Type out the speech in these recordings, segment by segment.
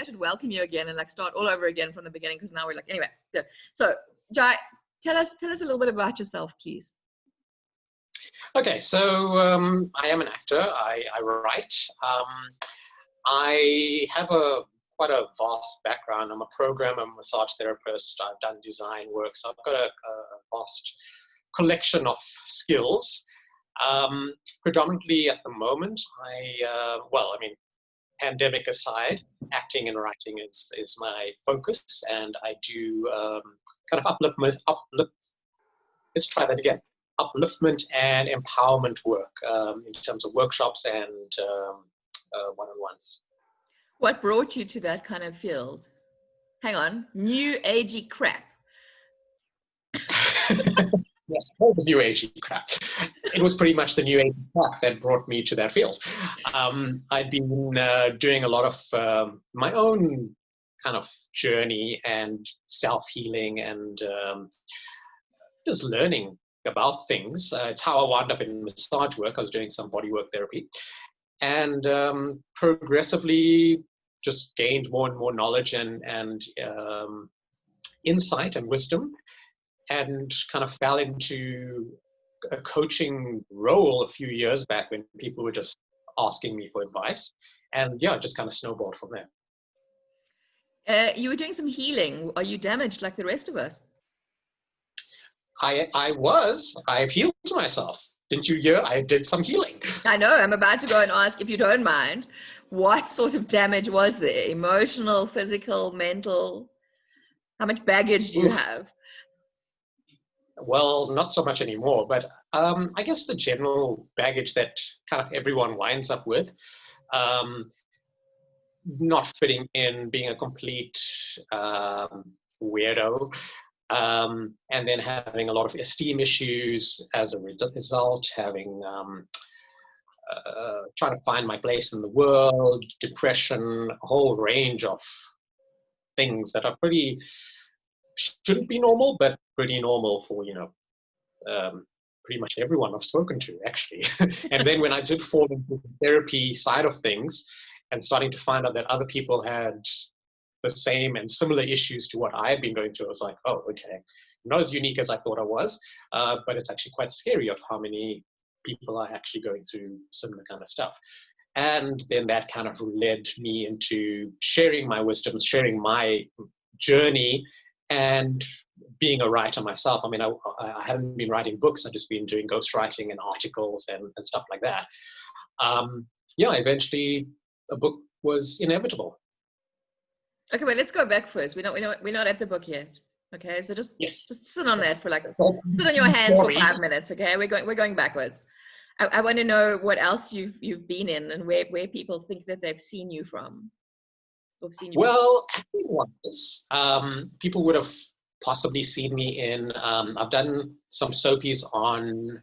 should welcome you again and like start all over again from the beginning, because now we're like, anyway. So Jai, tell us a little bit about yourself, please. Okay, so I am an actor. I write. I have quite a vast background. I'm a programmer, I'm a massage therapist. I've done design work, so I've got a vast collection of skills. Predominantly at the moment, pandemic aside, acting and writing is my focus, and I do kind of let's try that again. Upliftment and empowerment work in terms of workshops and one-on-ones. What brought you to that kind of field? Hang on, new agey crap. Yes, all the new agey crap. It was pretty much the new agey crap that brought me to that field. I'd been doing a lot of my own kind of journey and self-healing and just learning about things. It's how I wound up in massage work. I was doing some bodywork therapy, and progressively just gained more and more knowledge and insight and wisdom, and kind of fell into a coaching role a few years back when people were just asking me for advice, and yeah, just kind of snowballed from there. You were doing some healing. Are you damaged like the rest of us? I've healed myself. Didn't you hear? I did some healing. I know. I'm about to go and ask, if you don't mind, what sort of damage was there? Emotional, physical, mental? How much baggage do you have? Well, not so much anymore, but I guess the general baggage that kind of everyone winds up with, not fitting in, being a complete weirdo, and then having a lot of esteem issues as a result, having trying to find my place in the world, depression, a whole range of things that are shouldn't be normal, but pretty normal for, pretty much everyone I've spoken to, actually. And then when I did fall into the therapy side of things and starting to find out that other people had the same and similar issues to what I had been going through, I was like, oh, okay, not as unique as I thought I was, but it's actually quite scary of how many people are actually going through similar kind of stuff. And then that kind of led me into sharing my wisdom, sharing my journey, and being a writer myself. I mean, I haven't been writing books. I've just been doing ghostwriting and articles and stuff like that. Eventually a book was inevitable. Okay, well, let's go back first. We're not at the book yet. Okay, so just sit on that for sit on your hands for 5 minutes. Okay, we're going backwards. I want to know what else you've been in and where people think that they've seen you from. Well, acting-wise, people would have possibly seen me in. I've done some soapies on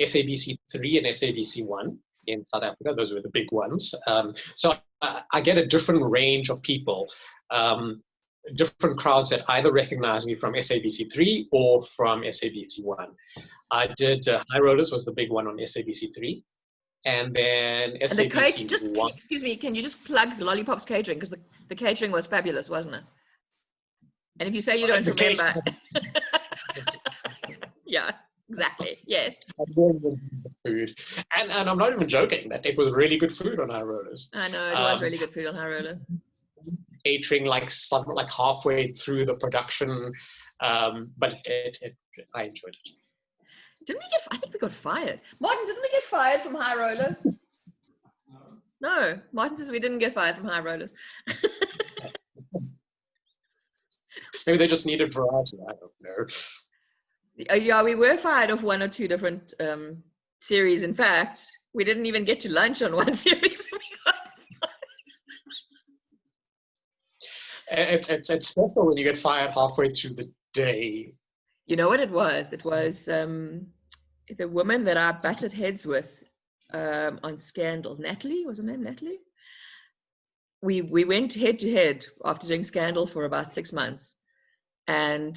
SABC 3 and SABC 1 in South Africa. Those were the big ones. So I get a different range of people, different crowds that either recognize me from SABC 3 or from SABC 1. I did High Rollers was the big one on SABC 3. And then SABC 1. Excuse me, can you just plug Lollipop's catering? Because the catering was fabulous, wasn't it? And if you say you don't remember. Yeah, exactly. Yes. Food. And I'm not even joking that it was really good food on High Rollers. I know, it was really good food on High Rollers. Catering like halfway through the production, but I enjoyed it. I think we got fired. Martin, didn't we get fired from High Rollers? No, Martin says we didn't get fired from High Rollers. Maybe they just needed variety, I don't know. Yeah, we were fired off 1 or 2 different series. In fact, we didn't even get to lunch on one series. It's special when you get fired halfway through the day. You know what it was? It was the woman that I butted heads with on Scandal. Natalie, was her name Natalie? We went head to head after doing Scandal for about 6 months. And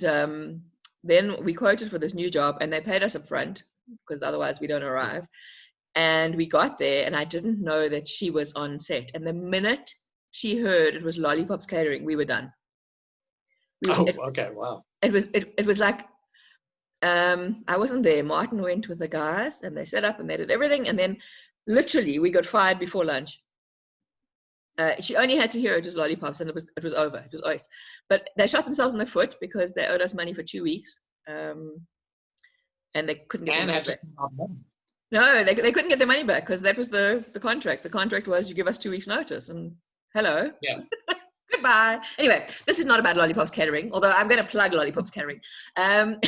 then we quoted for this new job and they paid us up front because otherwise we don't arrive. And we got there and I didn't know that she was on set. And the minute she heard it was Lollipops Catering, we were done. Okay, wow. It was like, I wasn't there. Martin went with the guys and they set up and they did everything. And then literally we got fired before lunch. She only had to hear it was Lollipops and it was over. It was ice. But they shot themselves in the foot because they owed us money for 2 weeks. And they couldn't get their money back. No, they couldn't get their money back because that was the contract. The contract was you give us 2 weeks notice and hello. Yeah. Goodbye. Anyway, this is not about Lollipops Catering, although I'm going to plug Lollipops Catering. Because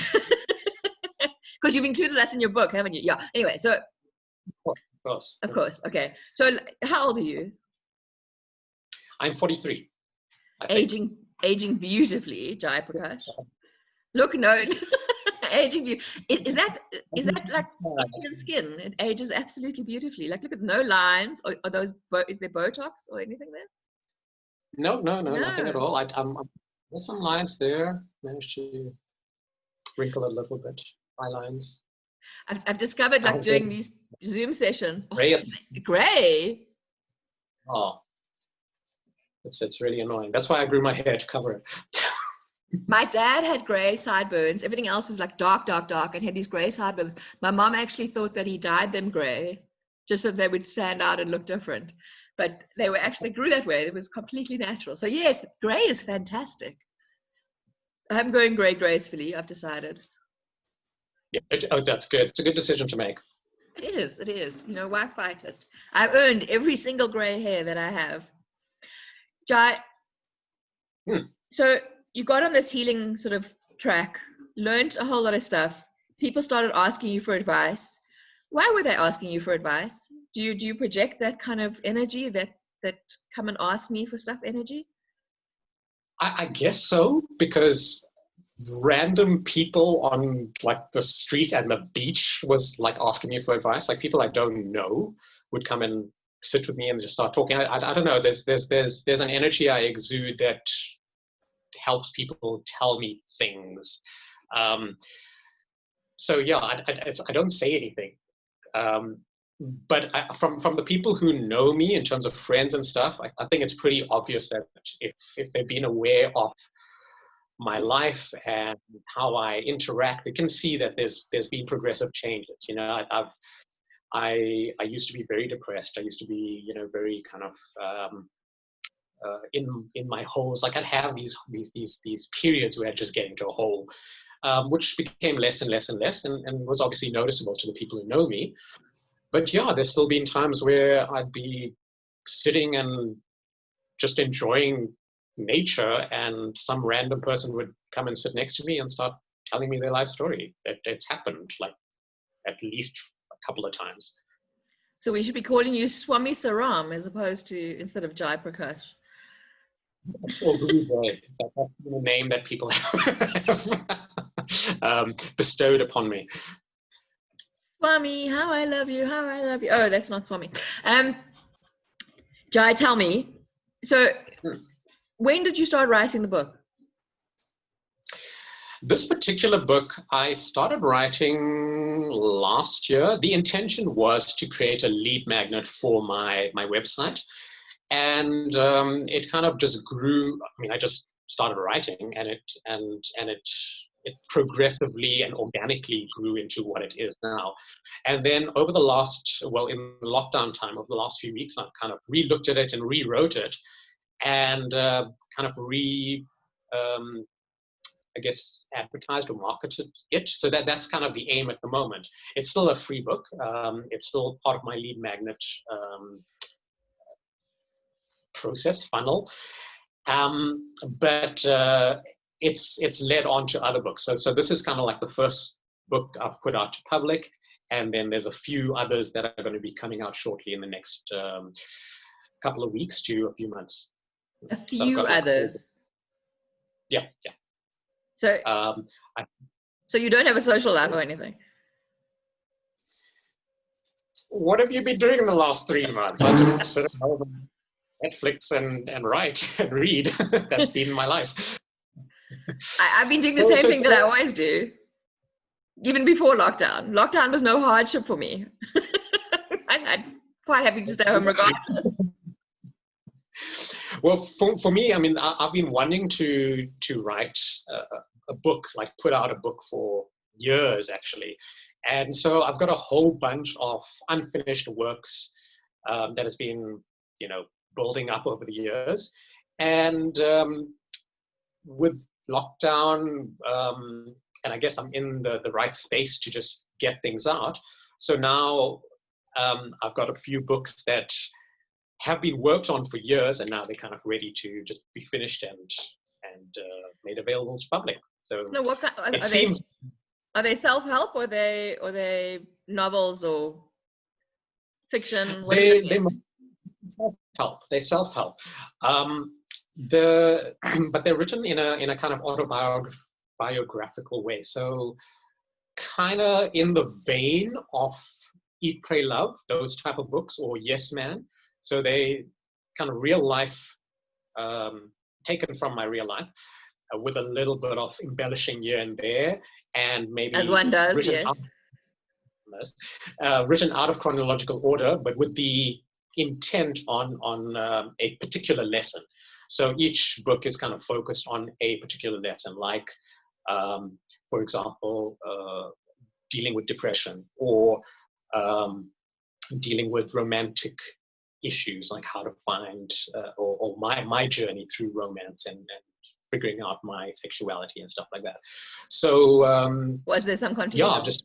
you've included us in your book, haven't you? Yeah. Anyway, so. Of course. Okay. So how old are you? I'm 43. Aging beautifully, Jai'prakash. Look, no. Aging you. Is that like Indian skin? It ages absolutely beautifully. Like, look at no lines. Are those, is there Botox or anything there? No, nothing at all. There's some lines there. Managed to wrinkle a little bit. Eyelines. I've discovered, like, doing these Zoom sessions. Gray. Oh, it's really annoying. That's why I grew my hair to cover it. My dad had gray sideburns. Everything else was like dark, and had these gray sideburns. My mom actually thought that he dyed them gray just so they would stand out and look different. But they grew that way. It was completely natural. So yes, gray is fantastic. I'm going gray gracefully, I've decided. Yeah, that's good. It's a good decision to make. It is. You know, why fight it? I've earned every single gray hair that I have. Jai, so you got on this healing sort of track, learned a whole lot of stuff. People started asking you for advice. Why were they asking you for advice? Do you project that kind of energy, that come and ask me for stuff energy? I guess so, because random people on like the street and the beach was like asking me for advice. Like people I don't know would come and sit with me and just start talking. I don't know. There's an energy I exude that helps people tell me things. So yeah, I don't say anything. But from the people who know me in terms of friends and stuff, I think it's pretty obvious that if they've been aware of my life and how I interact, they can see that there's been progressive changes. You know, I used to be very depressed. I used to be, you know, very kind of in my holes. Like I'd have these periods where I'd just get into a hole, which became less and less and less, and was obviously noticeable to the people who know me. But yeah, there's still been times where I'd be sitting and just enjoying nature, and some random person would come and sit next to me and start telling me their life story. It's happened like at least a couple of times. So we should be calling you Swami Sewram instead of Jai'prakash. That's the name that people have bestowed upon me. Swami, how I love you, how I love you. Oh, that's not Swami. Jai, tell me. So when did you start writing the book? This particular book, I started writing last year. The intention was to create a lead magnet for my website. And it kind of just grew. I mean, I just started writing, and it progressively and organically grew into what it is now. And then over in the lockdown time, over the last few weeks, I've kind of re-looked at it and rewrote it, and kind of I guess advertised or marketed it. So that's kind of the aim at the moment. It's still a free book. It's still part of my lead magnet process funnel, but it's led on to other books. So this is kind of like the first book I've put out to public, and then there's a few others that are going to be coming out shortly in the next couple of weeks to a few months. A few others. Yeah. So so you don't have a social life or anything? What have you been doing in the last 3 months? I just sit at home and Netflix and write and read. That's been my life. I've been doing the same thing that I always do, even before lockdown. Lockdown was no hardship for me. I'm quite happy to stay home regardless. Well, for me, I mean, I've been wanting to write a book, like put out a book for years, actually. And so I've got a whole bunch of unfinished works that has been, building up over the years. And with lockdown, and I guess I'm in the right space to just get things out. So now I've got a few books that have been worked on for years, and now they're kind of ready to just be finished and made available to public. So no, what kind, it seems are they self-help, or they novels or fiction? What are we looking at? self-help. They self-help. But they're written in a kind of autobiographical way. So kind of in the vein of Eat, Pray, Love, those type of books, or Yes Man. So they kind of real life, taken from my real life, with a little bit of embellishing here and there, and maybe As one does, written yes. Written out of chronological order, but with the intent on a particular lesson. So each book is kind of focused on a particular lesson, like, for example, dealing with depression, or dealing with romantic issues, like how to find, or my journey through romance and figuring out my sexuality and stuff like that. So was there some confusion? Yeah, just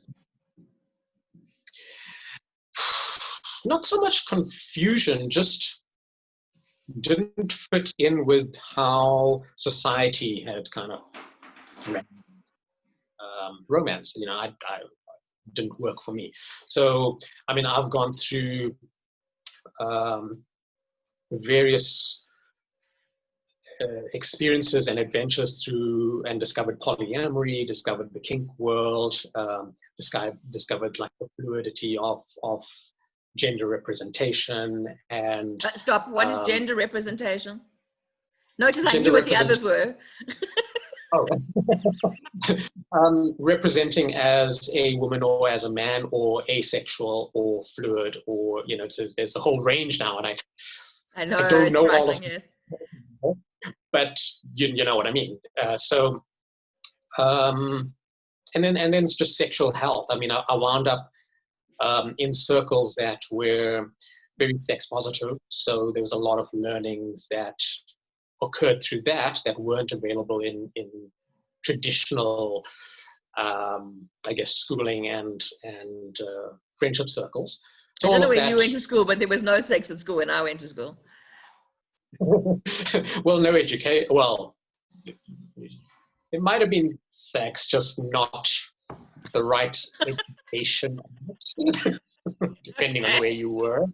not so much confusion, just didn't fit in with how society had kind of ran romance. I didn't work for me. So, I mean, I've gone through various experiences and adventures through, and discovered polyamory, discovered the kink world, discovered like the fluidity of gender representation. And stop. What is gender representation? Notice I knew what the others were. Representing as a woman or as a man, or asexual or fluid, or there's a whole range now, and I know, I don't know all of yes. But you know what I mean. And then it's just sexual health. I mean, I wound up in circles that were very sex positive, so there was a lot of learnings that occurred through that weren't available in traditional, I guess, schooling and friendship circles. So I don't know where you went to school, but there was no sex at school when I went to school. Well, no education. Well, it might have been sex, just not the right education, depending on where you were.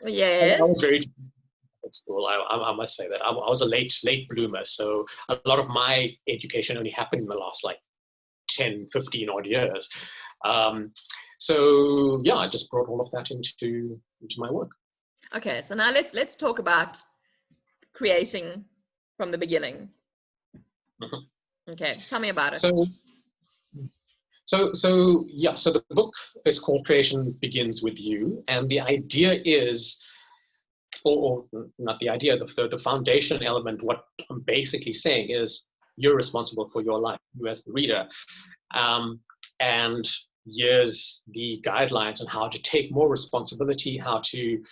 Yes. I was very at school. I must say that I was a late bloomer, so a lot of my education only happened in the last like 10, 15 odd years. So yeah, I just brought all of that into my work. Okay, so now let's talk about creating from the beginning. Mm-hmm. Okay, tell me about it. So the book is called Creation Begins with You, and the idea is, or not the idea, the foundation element, what I'm basically saying is you're responsible for your life, you as the reader. And here's the guidelines on how to take more responsibility, how to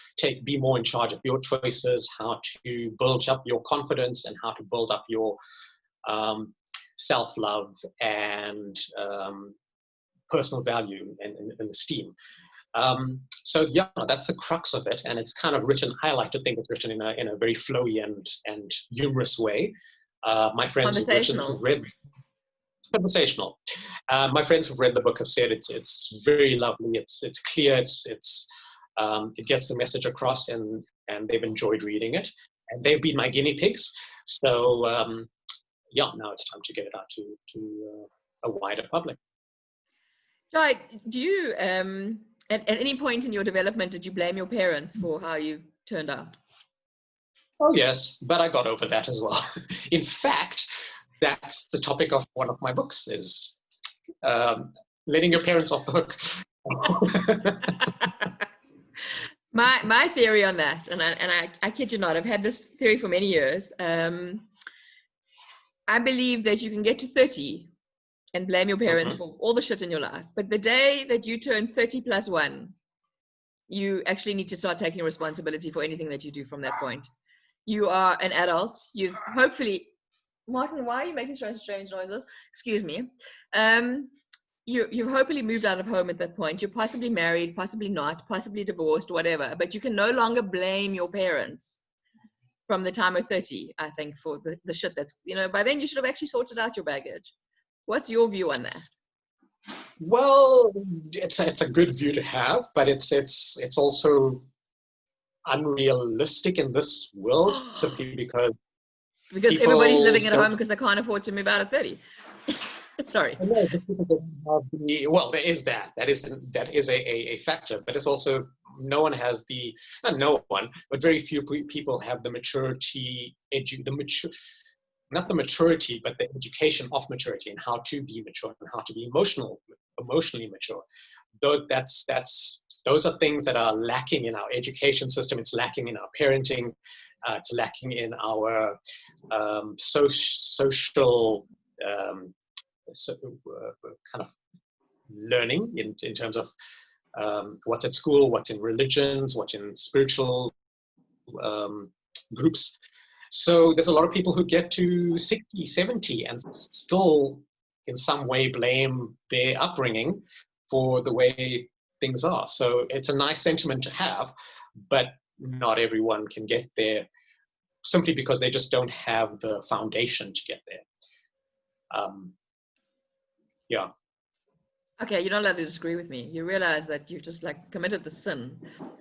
be more in charge of your choices, how to build up your confidence, and how to build up your self-love and personal value and esteem. So yeah, that's the crux of it, and it's kind of written. I like to think it's written in a very flowy and humorous way. My friends who've read conversational. My friends who've read the book have said it's very lovely. It's clear. It gets the message across, and they've enjoyed reading it. And they've been my guinea pigs. So yeah, now it's time to get it out to a wider public. Jai, do you at any point in your development did you blame your parents for how you turned out? Oh yes, but I got over that as well. In fact, that's the topic of one of my books, is letting your parents off the hook. My theory on that, and I kid you not, I've had this theory for many years. I believe that you can get to 30 and blame your parents for all the shit in your life. But the day that you turn 30 plus 1, you actually need to start taking responsibility for anything that you do from that point. You are an adult. You've hopefully, Martin, why are you making strange noises? Excuse me. You've hopefully moved out of home at that point. You're possibly married, possibly not, possibly divorced, whatever. But you can no longer blame your parents from the time of 30, I think, for the shit that's, by then you should have actually sorted out your baggage. What's your view on that? Well, it's a good view to have, but it's also unrealistic in this world simply because everybody's living at home because they can't afford to move out at 30. Sorry. No, just because they don't have well, there is that. That is a factor, but it's also no one has not no one, but very few people have the maturity, not the maturity, but the education of maturity and how to be mature and how to be emotionally mature. Those are things that are lacking in our education system. It's lacking in our parenting. It's lacking in our social kind of learning in terms of what's at school, what's in religions, what's in spiritual groups. So there's a lot of people who get to 60, 70 and still in some way blame their upbringing for the way things are. So it's a nice sentiment to have, but not everyone can get there simply because they just don't have the foundation to get there. Yeah. Okay, you're not allowed to disagree with me. You realize that you've just committed the sin.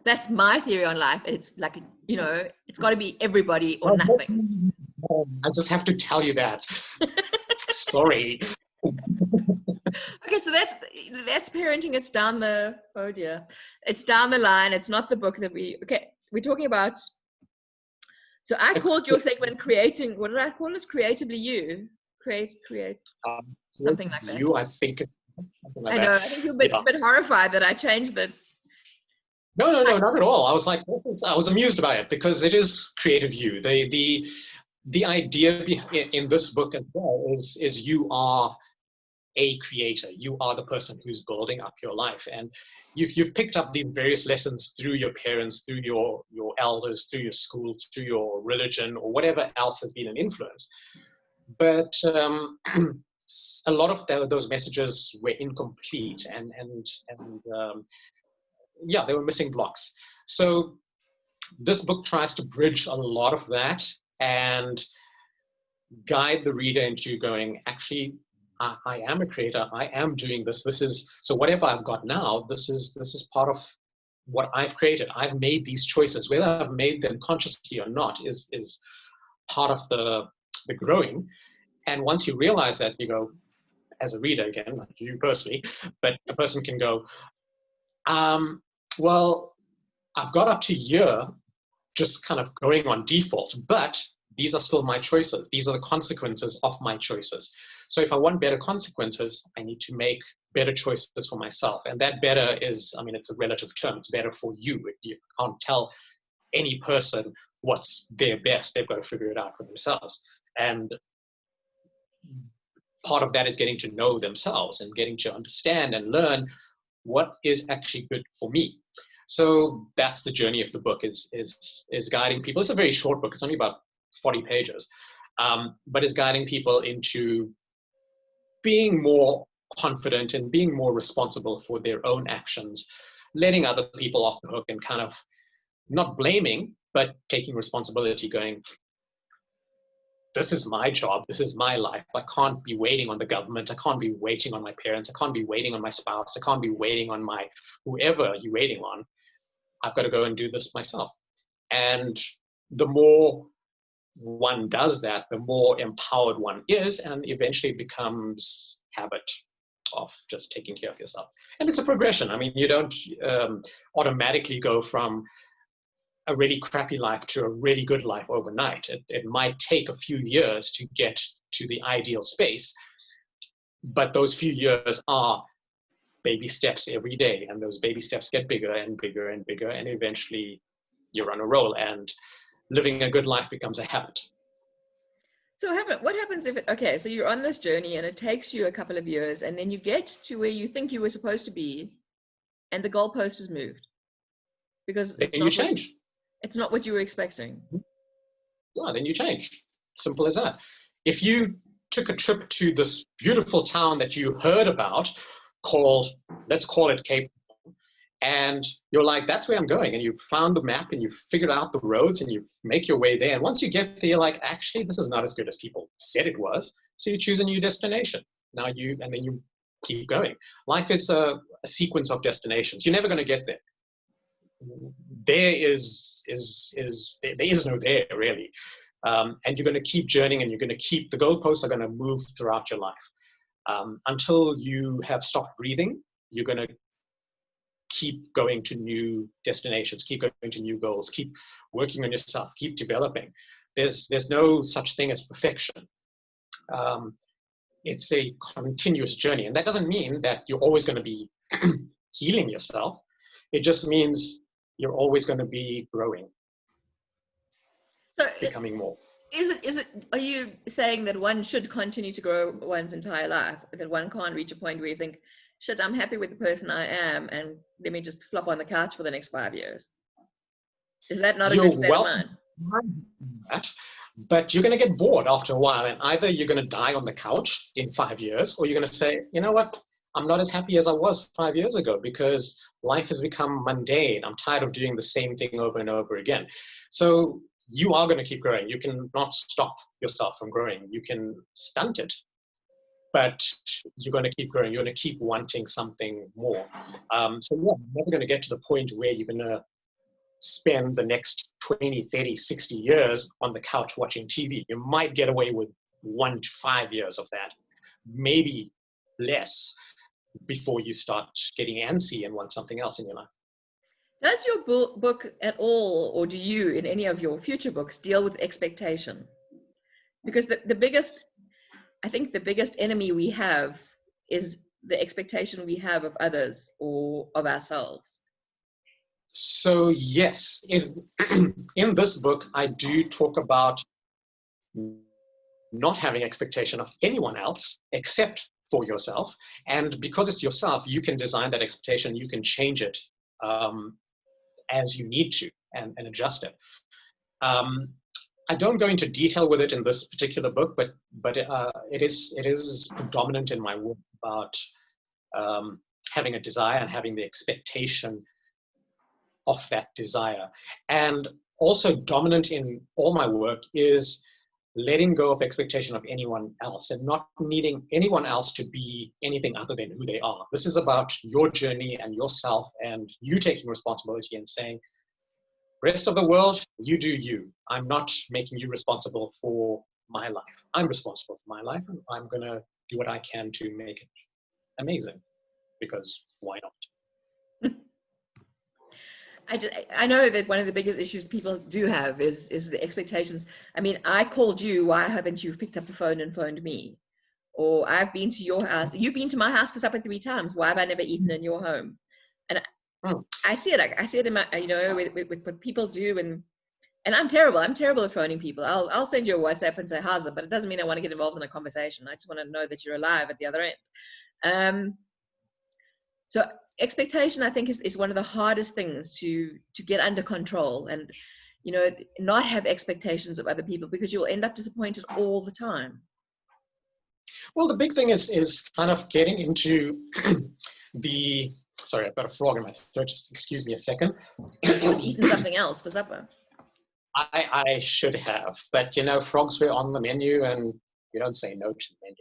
That's my theory on life. It's it's got to be everybody or nothing. I just have to tell you that. Sorry. Okay, so that's parenting. It's down the, oh dear. It's down the line. It's not the book that we're talking about. So I called your segment creating, what did I call it? Creatively You. Create. Something like that. You, I think. Like I know. I think you're a bit horrified that I changed the. No, not at all. I was I was amused by it because it is creative you. The idea in this book as well is you are a creator. You are the person who's building up your life, and you've picked up these various lessons through your parents, through your elders, through your school, through your religion, or whatever else has been an influence. But a lot of those messages were incomplete, and they were missing blocks. So this book tries to bridge a lot of that and guide the reader into going, actually, I am a creator. I am doing this. So whatever I've got now, this is part of what I've created. I've made these choices. Whether I've made them consciously or not is part of the growing. And once you realize that, you go, as a reader, again, not you personally, but a person can go, well, I've got up to here just kind of going on default, but these are still my choices. These are the consequences of my choices. So if I want better consequences, I need to make better choices for myself. And that better is, it's a relative term. It's better for you. You can't tell any person what's their best. They've got to figure it out for themselves. And part of that is getting to know themselves and getting to understand and learn what is actually good for me. So that's the journey of the book, is guiding people. It's a very short book. It's only about 40 pages, but is guiding people into being more confident and being more responsible for their own actions, letting other people off the hook and kind of not blaming, but taking responsibility, going, this is my job, this is my life. I can't be waiting on the government. I can't be waiting on my parents. I can't be waiting on my spouse. I can't be waiting on my whoever you're waiting on. I've got to go and do this myself. And the more one does that, the more empowered one is, and eventually becomes habit of just taking care of yourself. And it's a progression. You don't automatically go from a really crappy life to a really good life overnight. It might take a few years to get to the ideal space, but those few years are baby steps every day, and those baby steps get bigger and bigger and bigger, and eventually you're on a roll, and living a good life becomes a habit. So what happens if okay, so you're on this journey and it takes you a couple of years, and then you get to where you think you were supposed to be, and the goalpost is moved because Then you change. It's not what you were expecting. Yeah, then you change. Simple as that. If you took a trip to this beautiful town that you heard about called, let's call it Cape Town, and you're like, that's where I'm going, and you found the map and you figured out the roads and you make your way there, and once you get there, you're like, actually, this is not as good as people said it was, so you choose a new destination. And then you keep going. Life is a sequence of destinations. You're never going to get there. There is no there, really. And you're going to keep journeying, and you're going to keep, the goalposts are going to move throughout your life. Until you have stopped breathing, you're going to keep going to new destinations, keep going to new goals, keep working on yourself, keep developing. There's no such thing as perfection. It's a continuous journey. And that doesn't mean that you're always going to be healing yourself. It just means you're always going to be growing, so becoming more. Are you saying that one should continue to grow one's entire life, that one can't reach a point where you think, shit, I'm happy with the person I am, and let me just flop on the couch for the next 5 years? Is that not a good state of mind? But you're going to get bored after a while, and either you're going to die on the couch in 5 years, or you're going to say, you know what, I'm not as happy as I was 5 years ago because life has become mundane. I'm tired of doing the same thing over and over again. So you are going to keep growing. You cannot stop yourself from growing. You can stunt it, but you're going to keep growing. You're going to keep wanting something more. So you're never going to get to the point where you're going to spend the next 20, 30, 60 years on the couch watching TV. You might get away with 1 to 5 years of that, maybe less, before you start getting antsy and want something else in your life. Does your book at all, or do you in any of your future books, deal with expectation? Because I think the biggest enemy we have is the expectation we have of others or of ourselves. So yes, in this book, I do talk about not having expectation of anyone else except for yourself. And because it's yourself, you can design that expectation, you can change it as you need to and adjust it. I don't go into detail with it in this particular book, but it is predominant in my work about having a desire and having the expectation of that desire. And also dominant in all my work is letting go of expectation of anyone else and not needing anyone else to be anything other than who they are. This is about your journey and yourself and you taking responsibility and saying, rest of the world, you do you. I'm not making you responsible for my life. I'm responsible for my life, and I'm going to do what I can to make it amazing, because why not? I know that one of the biggest issues people do have is the expectations. I mean, I called you, why haven't you picked up the phone and phoned me? Or I've been to your house, you've been to my house for supper 3 times, why have I never eaten in your home? And I see it in my, with what people do, and I'm terrible at phoning people. I'll send you a WhatsApp and say how's it, but it doesn't mean I want to get involved in a conversation. I just want to know that you're alive at the other end. So expectation, I think, is one of the hardest things to get under control, and not have expectations of other people, because you'll end up disappointed all the time. Well, the big thing is kind of getting into the, sorry, I've got a frog in my throat, just excuse me a second. You should have eaten something else for supper. I should have, but frogs were on the menu, and you don't say no to the menu.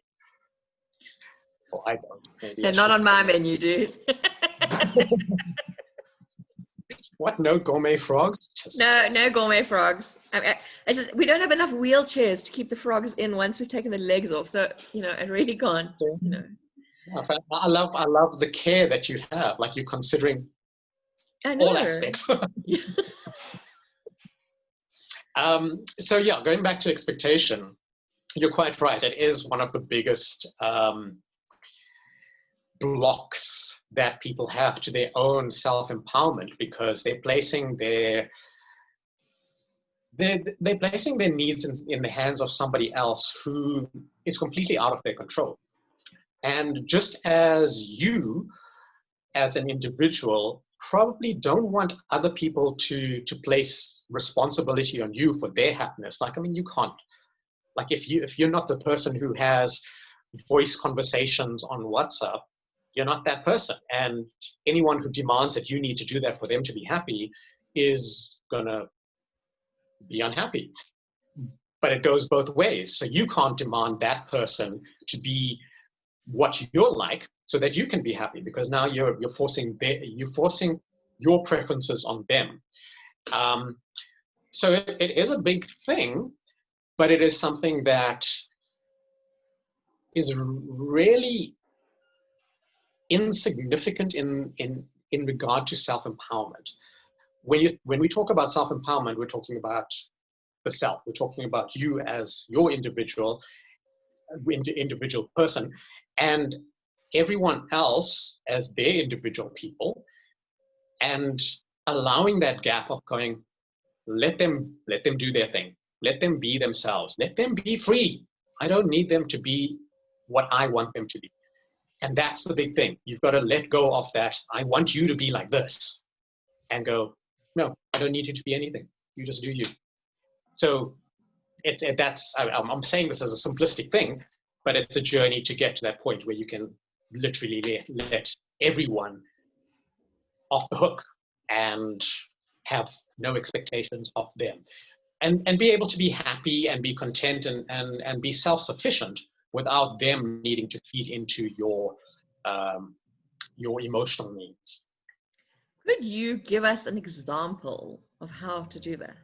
Well, I don't. Maybe They're not on my menu, dude. What? No gourmet frogs? No gourmet frogs. We don't have enough wheelchairs to keep the frogs in once we've taken the legs off. So I really can't. Yeah, but I love the care that you have. Like, you're considering all aspects. So yeah, going back to expectation, you're quite right. It is one of the biggest blocks that people have to their own self-empowerment, because they're placing their needs in the hands of somebody else who is completely out of their control. And just as you, as an individual, probably don't want other people to place responsibility on you for their happiness. Like, I mean, you can't. Like, if you're not the person who has voice conversations on WhatsApp, you're not that person. And anyone who demands that you need to do that for them to be happy is gonna be unhappy. But it goes both ways. So you can't demand that person to be what you're like so that you can be happy, because now you're forcing your preferences on them. So it is a big thing, but it is something that is really insignificant in regard to self-empowerment. When we talk about self-empowerment, we're talking about the self. We're talking about you as your individual person, and everyone else as their individual people, and allowing that gap of going, let them do their thing, let them be themselves, let them be free. I don't need them to be what I want them to be. And that's the big thing. You've got to let go of that, I want you to be like this, and go, no, I don't need you to be anything. You just do you. So I'm saying this as a simplistic thing, but it's a journey to get to that point where you can literally let everyone off the hook and have no expectations of them, and be able to be happy and be content and be self-sufficient without them needing to feed into your emotional needs. Could you give us an example of how to do that?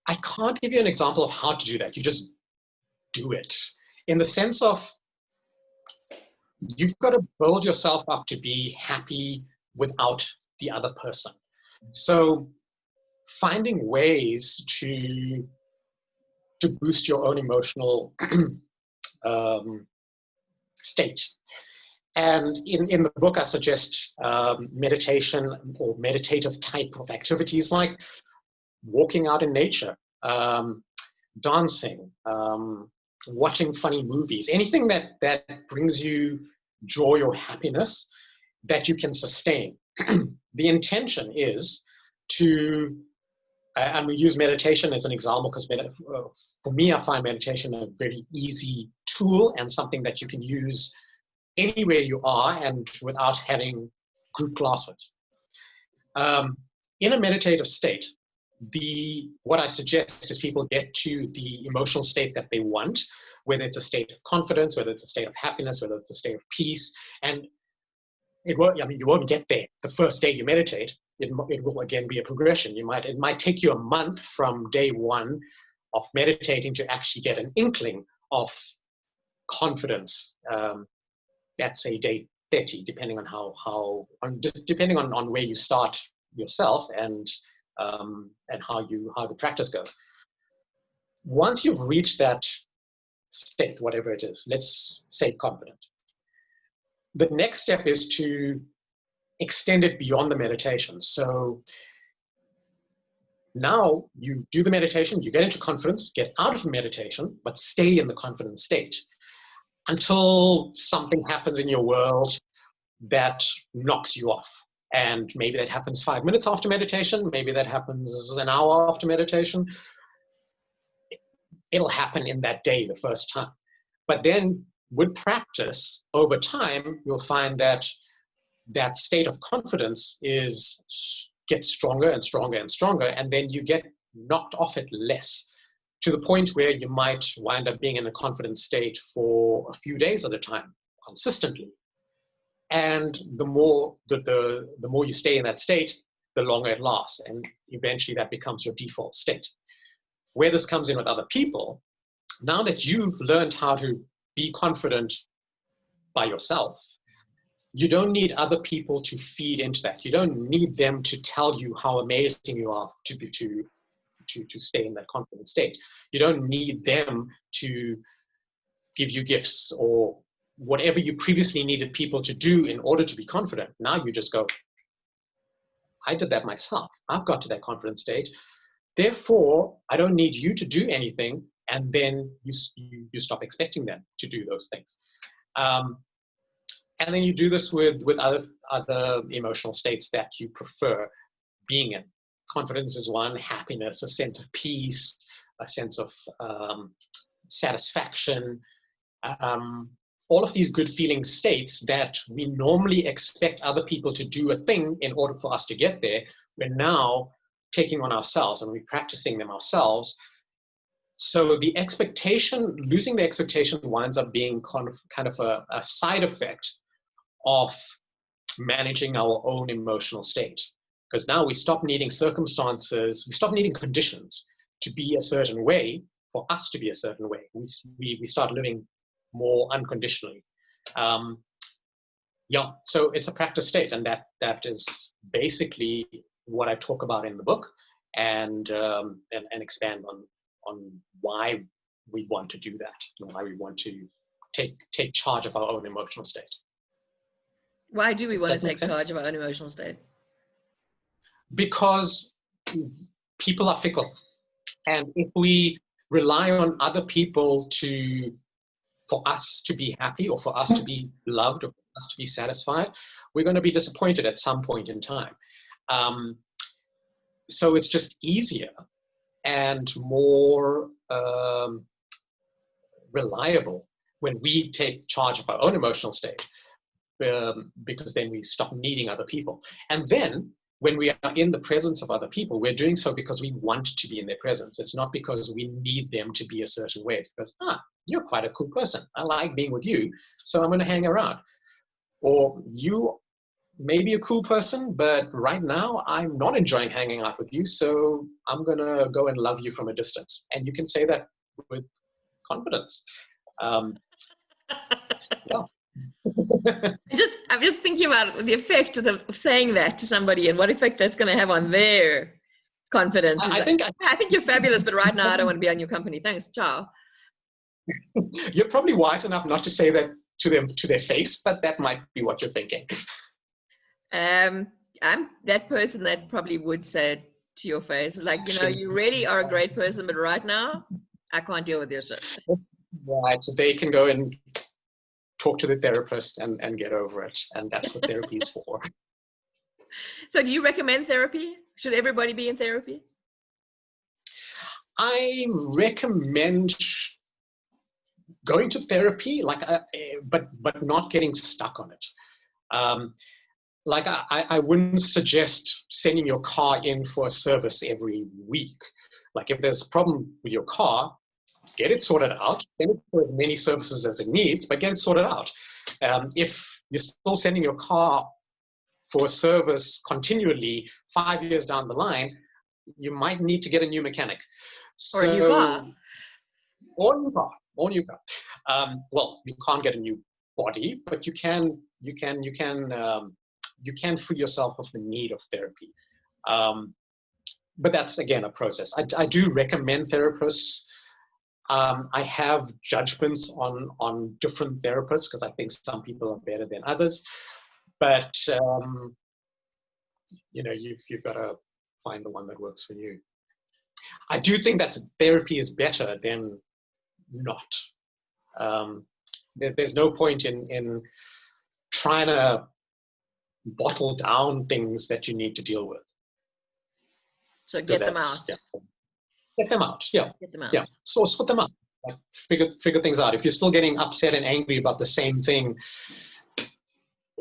I can't give you an example of how to do that. You just do it, in the sense of you've got to build yourself up to be happy without the other person. So finding ways to boost your own emotional state. And in the book, I suggest meditation or meditative type of activities like walking out in nature, dancing, watching funny movies, anything that brings you joy or happiness that you can sustain. The intention is to, and we use meditation as an example because for me, I find meditation a very easy tool and something that you can use anywhere you are and without having group classes. In a meditative state, what I suggest is people get to the emotional state that they want, whether it's a state of confidence, whether it's a state of happiness, whether it's a state of peace. And you won't get there the first day you meditate. It will again be a progression. It might take you a month from day one of meditating to actually get an inkling of confidence. At say day 30, depending on depending on where you start yourself and how the practice goes. Once you've reached that state, whatever it is, let's say confident, the next step is to extend it beyond the meditation. So now you do the meditation, you get into confidence, get out of the meditation, but stay in the confident state until something happens in your world that knocks you off. And maybe that happens 5 minutes after meditation, maybe that happens an hour after meditation. It'll happen in that day the first time. But then with practice, over time, you'll find that that state of confidence gets stronger and stronger and stronger, and then you get knocked off it less, to the point where you might wind up being in a confident state for a few days at a time, consistently. And the more you stay in that state, the longer it lasts, and eventually that becomes your default state. Where this comes in with other people, now that you've learned how to be confident by yourself, you don't need other people to feed into that. You don't need them to tell you how amazing you are to stay in that confident state. You don't need them to give you gifts, or whatever you previously needed people to do in order to be confident. Now you just go, I did that myself. I've got to that confident state. Therefore, I don't need you to do anything. And then you stop expecting them to do those things. And then you do this with other emotional states that you prefer being in. Confidence is one, happiness, a sense of peace, a sense of satisfaction, all of these good feeling states that we normally expect other people to do a thing in order for us to get there, we're now taking on ourselves and we're practicing them ourselves. So the expectation, losing the expectation, winds up being kind of a side effect of managing our own emotional state. Because now we stop needing circumstances, we stop needing conditions to be a certain way, for us to be a certain way. We start living more unconditionally. Yeah, so it's a practice state, and that is basically what I talk about in the book, and expand on why we want to do that, and why we want to take charge of our own emotional state. Why do we want to take charge of our own emotional state? Because people are fickle, and if we rely on other people for us to be happy, or for us to be loved, or for us to be satisfied, we're going to be disappointed at some point in time. So it's just easier and more reliable when we take charge of our own emotional state, because then we stop needing other people. And then when we are in the presence of other people, we're doing so because we want to be in their presence. It's not because we need them to be a certain way. It's because, you're quite a cool person. I like being with you, so I'm going to hang around. Or you may be a cool person, but right now I'm not enjoying hanging out with you, so I'm going to go and love you from a distance. And you can say that with confidence. Yeah. I'm just thinking about the effect of saying that to somebody and what effect that's going to have on their confidence. I think you're fabulous, but right now I don't want to be on your company. Thanks. Ciao. You're probably wise enough not to say that to them to their face, but that might be what you're thinking. I'm that person that probably would say it to your face. Like, you really are a great person, but right now I can't deal with your shit. Right. So they can go and talk to the therapist and get over it. And that's what therapy is for. So do you recommend therapy? Should everybody be in therapy? I recommend going to therapy, but not getting stuck on it. I wouldn't suggest sending your car in for a service every week. Like, if there's a problem with your car, get it sorted out, send it for as many services as it needs, but get it sorted out. If you're still sending your car for a service continually 5 years down the line, you might need to get a new mechanic. Or a new car. Or new car. Well, you can't get a new body, but you can free yourself of the need of therapy. But that's, again, a process. I do recommend therapists. I have judgments on different therapists because I think some people are better than others. But, you've got to find the one that works for you. I do think that therapy is better than not. There's no point in trying to bottle down things that you need to deal with. So get them out. Yeah. Get them out. Yeah. Get them out. Yeah. So sort them out. Like, figure things out. If you're still getting upset and angry about the same thing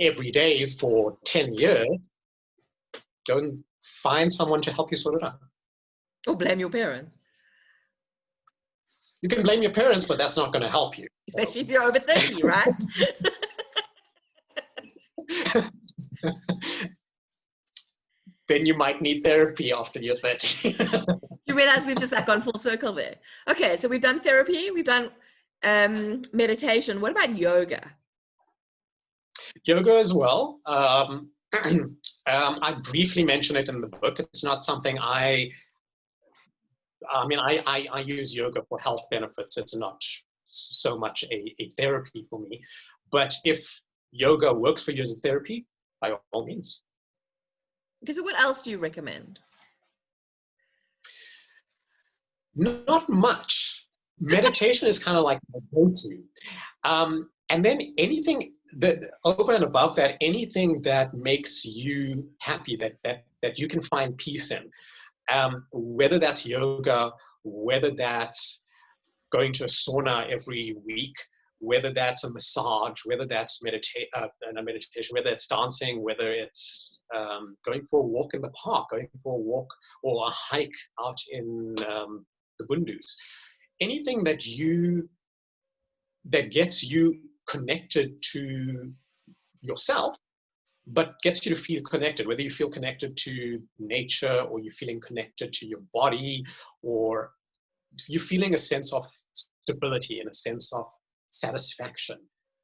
every day for 10 years, go and find someone to help you sort it out. Or blame your parents. You can blame your parents, but that's not going to help you. Especially if you're over 30, right? Then you might need therapy after you're 30. You realize we've just gone full circle there. Okay, so we've done therapy, we've done meditation. What about yoga? Yoga as well. I briefly mention it in the book. It's not something I use yoga for health benefits. It's not so much a therapy for me. But if yoga works for you as a therapy, by all means. Okay, so what else do you recommend? Not much. Meditation is kind of like my go-to. And then anything that over and above that, anything that makes you happy, that you can find peace in, whether that's yoga, whether that's going to a sauna every week, whether that's a massage, whether that's meditation, whether it's dancing, whether it's going for a walk in the park, going for a walk or a hike out in the Bundus. Anything that gets you connected to yourself, but gets you to feel connected, whether you feel connected to nature or you're feeling connected to your body, or you're feeling a sense of stability and a sense of satisfaction.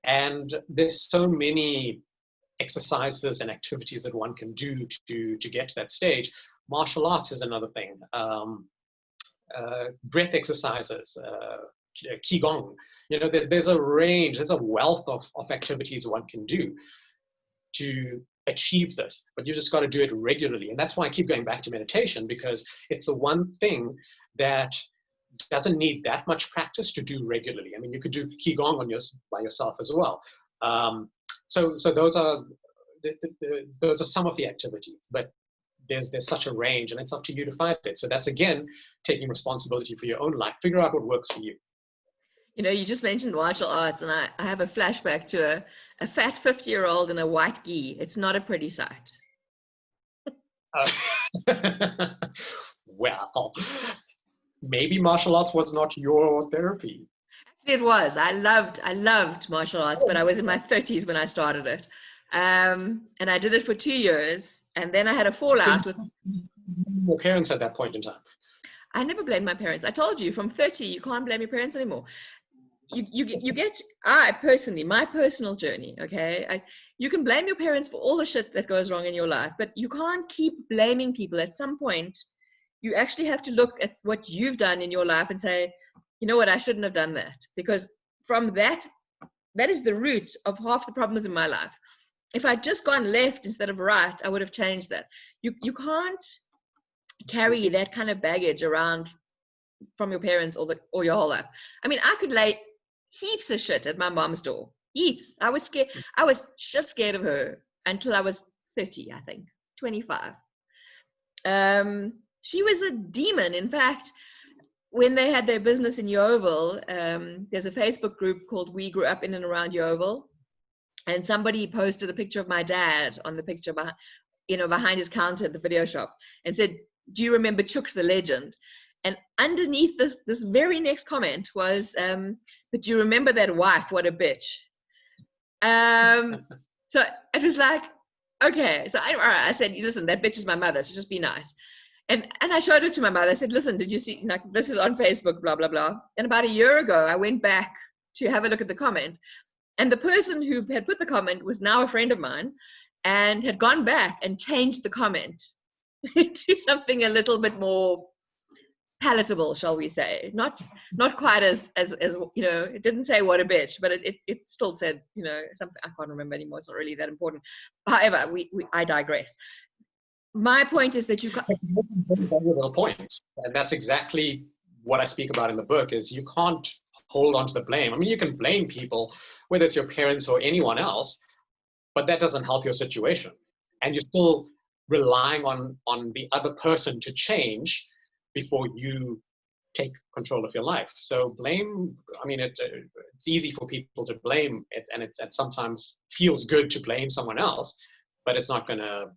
And there's so many exercises and activities that one can do to get to that stage. Martial arts is another thing. Breath exercises, qigong. There's a range, there's a wealth of activities one can do to achieve this, but you just got to do it regularly. And that's why I keep going back to meditation, because it's the one thing that doesn't need that much practice to do regularly. I mean, you could do qigong by yourself as well. So those are some of the activities, but there's such a range, and it's up to you to find it. So that's, again, taking responsibility for your own life. Figure out what works for you. You just mentioned martial arts, and I have a flashback to a fat 50-year-old in a white gi. It's not a pretty sight. Well, maybe martial arts was not your therapy. Actually, it was. I loved martial arts, but I was in my 30s when I started it. And I did it for 2 years, and then I had a fallout with your parents at that point in time. I never blamed my parents. I told you, from 30, you can't blame your parents anymore. My personal journey, okay? You can blame your parents for all the shit that goes wrong in your life, but you can't keep blaming people. At some point, you actually have to look at what you've done in your life and say, you know what, I shouldn't have done that. Because from that is the root of half the problems in my life. If I'd just gone left instead of right, I would have changed that. You can't carry that kind of baggage around from your parents or your whole life. I mean, I could lay heaps of shit at my mom's door. Heaps. I was scared. I was shit scared of her until I was 30, I think, 25. She was a demon. In fact, when they had their business in Yeovil, there's a Facebook group called We Grew Up in and Around Yeovil, and somebody posted a picture of my dad on the picture behind his counter at the video shop, and said, "Do you remember Chooks the legend?" And underneath this very next comment was, "But do you remember that wife? What a bitch." So it was like, okay. So I said, "Listen, that bitch is my mother, so just be nice." And I showed it to my mother. I said, "Listen, did you see, this is on Facebook, blah, blah, blah." And about a year ago, I went back to have a look at the comment. And the person who had put the comment was now a friend of mine and had gone back and changed the comment to something a little bit more palatable, shall we say. Not quite as it didn't say what a bitch, but it still said, something I can't remember anymore. It's not really that important. However, I digress. My point is that you can't. Points, and that's exactly what I speak about in the book, is you can't hold on to the blame. I mean, you can blame people, whether it's your parents or anyone else, but that doesn't help your situation. And you're still relying on the other person to change before you take control of your life. So blame, I mean, it's easy for people to blame it, and it sometimes feels good to blame someone else, but it's not going to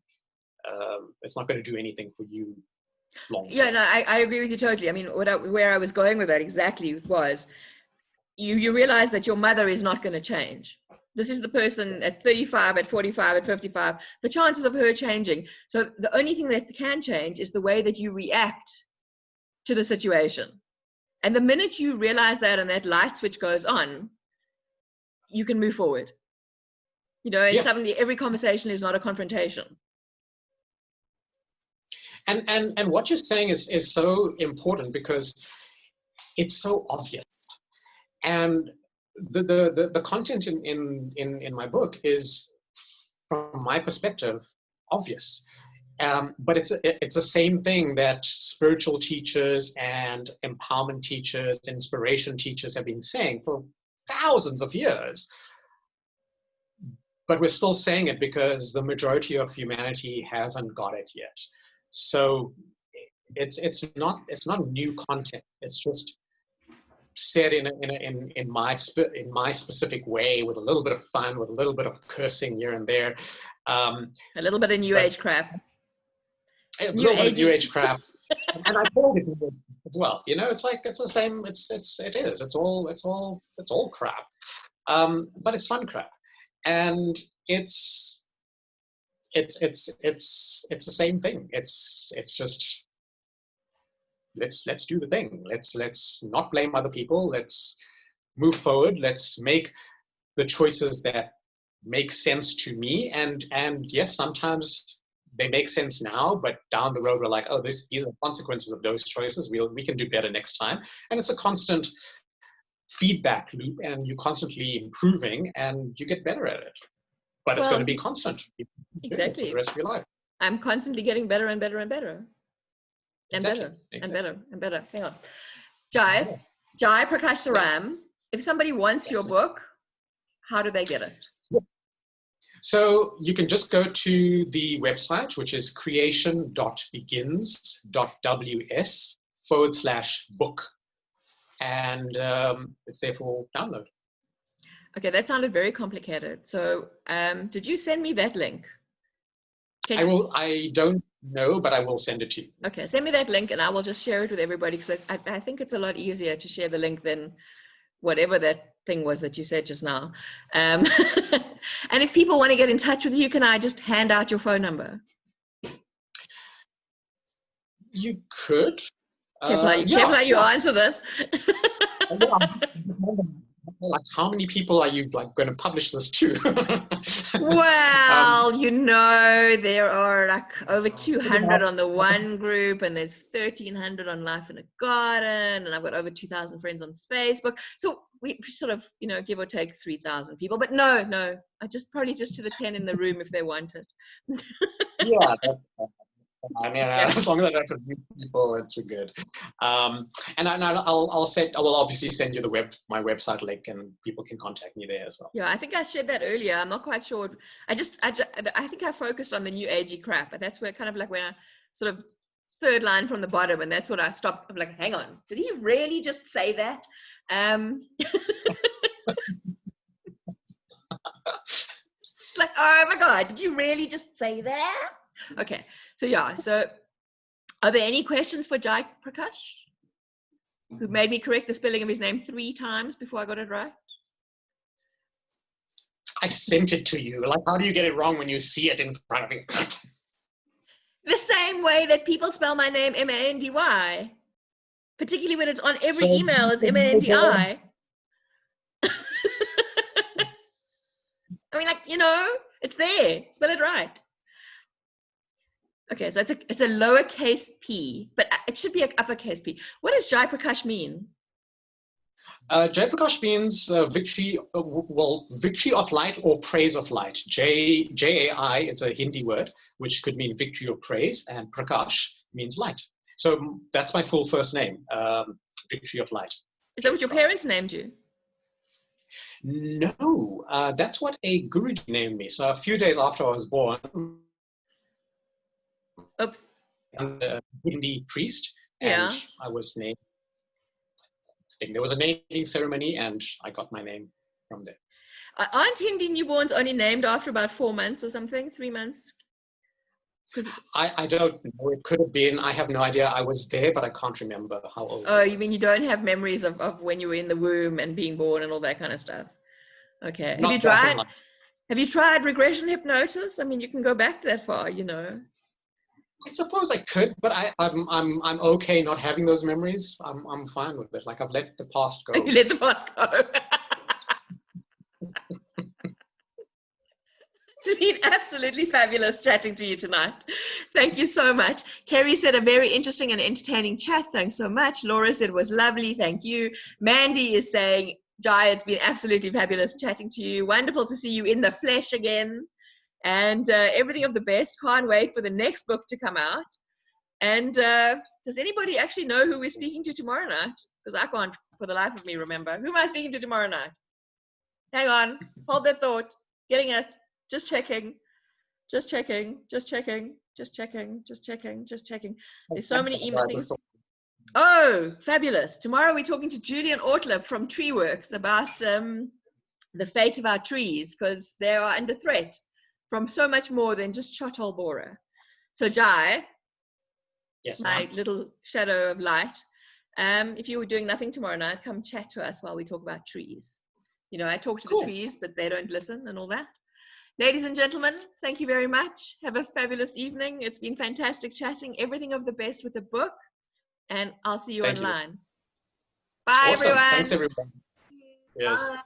do anything for you long term. Yeah, no, I agree with you totally. I mean, where I was going with that exactly was, you realize that your mother is not going to change. This is the person at 35, at 45, at 55. The chances of her changing. So the only thing that can change is the way that you react to the situation. And the minute you realize that and that light switch goes on, you can move forward. And suddenly every conversation is not a confrontation. And what you're saying is so important, because it's so obvious. And the content in my book is, from my perspective, obvious. But it's the same thing that spiritual teachers and empowerment teachers, inspiration teachers have been saying for thousands of years. But we're still saying it because the majority of humanity hasn't got it yet. So it's not new content. It's just said in my specific way, with a little bit of fun, with a little bit of cursing here and there. A little bit of new age crap. A little bit of new age crap. And I called it as well. You know, it's the same. It's all crap. But it's fun crap, and it's the same thing. It's just let's do the thing. Let's not blame other people. Let's move forward. Let's make the choices that make sense to me. And yes, sometimes they make sense now, but down the road we're like, oh, these are consequences of those choices. We can do better next time. And it's a constant feedback loop, and you're constantly improving, and you get better at it. But it's going to be constant. Exactly. For the rest of your life. I'm constantly getting better and better and better. And exactly. better and better and better. Hang on. Jai'prakash Sewram, if somebody wants your book, how do they get it? So you can just go to the website, which is creation.begins.ws/book. And it's there for download. Okay, that sounded very complicated. So did you send me that link? I don't know, but I will send it to you. Okay, send me that link and I will just share it with everybody, because I think it's a lot easier to share the link than whatever that thing was that you said just now. And if people want to get in touch with you, can I just hand out your phone number? You could. Careful how you answer this. Like, how many people are you going to publish this to? Well, there are like over 200 on the one group, and there's 1,300 on Life in a Garden, and I've got over 2,000 friends on Facebook. So we sort of, give or take 3,000 people. But no, I probably just to the 10 in the room if they want it. Yeah. I mean, as long as I don't confuse people, it's good. And I'll obviously send you my website link, and people can contact me there as well. Yeah, I think I shared that earlier. I'm not quite sure. I think I focused on the new agey crap, but that's where kind of like when I sort of third line from the bottom, and that's what I stopped. I'm like, hang on, did he really just say that? Like, oh my God, did you really just say that? Okay, so are there any questions for Jai'prakash, who made me correct the spelling of his name 3 times before I got it right? I sent it to you. Like, how do you get it wrong when you see it in front of you? The same way that people spell my name Mandy, particularly when it's on every email as Mandi. I mean, like, it's there. Spell it right. Okay, so it's a lowercase p, but it should be an uppercase p. What does Jai'prakash mean? Jai'prakash means victory of light or praise of light. Jai is a Hindi word, which could mean victory or praise, and Prakash means light. So that's my full first name, victory of light. Is that what your parents named you? No, that's what a Guruji named me. So a few days after I was born, Oops. I'm a Hindi priest, and I was named. I think there was a naming ceremony, and I got my name from there. Aren't Hindi newborns only named after about 4 months or something, 3 months? I don't know. It could have been. I have no idea. I was there, but I can't remember how old. Oh, you mean you don't have memories of when you were in the womb and being born and all that kind of stuff? Okay. Have you tried regression hypnosis? I mean, you can go back that far, I suppose I could, but I'm okay not having those memories. I'm fine with it. Like, I've let the past go. You let the past go. It's been absolutely fabulous chatting to you tonight. Thank you so much. Kerry said a very interesting and entertaining chat. Thanks so much. Laura said it was lovely. Thank you. Mandy is saying Jai, it's been absolutely fabulous chatting to you. Wonderful to see you in the flesh again. And everything of the best. Can't wait for the next book to come out. And does anybody actually know who we're speaking to tomorrow night? Because I can't, for the life of me, remember. Who am I speaking to tomorrow night? Hang on. Hold that thought. Getting it. Just checking. Just checking. Just checking. Just checking. Just checking. Just checking. There's so many email things. Oh, fabulous. Tomorrow we're talking to Julian Ortler from TreeWorks about the fate of our trees, because they are under threat from so much more than just shot hole borer. So Jai, yes, my little shadow of light, if you were doing nothing tomorrow night, come chat to us while we talk about trees. You know, I talk to the trees, but they don't listen and all that. Ladies and gentlemen, thank you very much. Have a fabulous evening. It's been fantastic chatting. Everything of the best with the book. And I'll see you online. Bye, awesome. everyone. Thanks, everyone. Yes. Bye.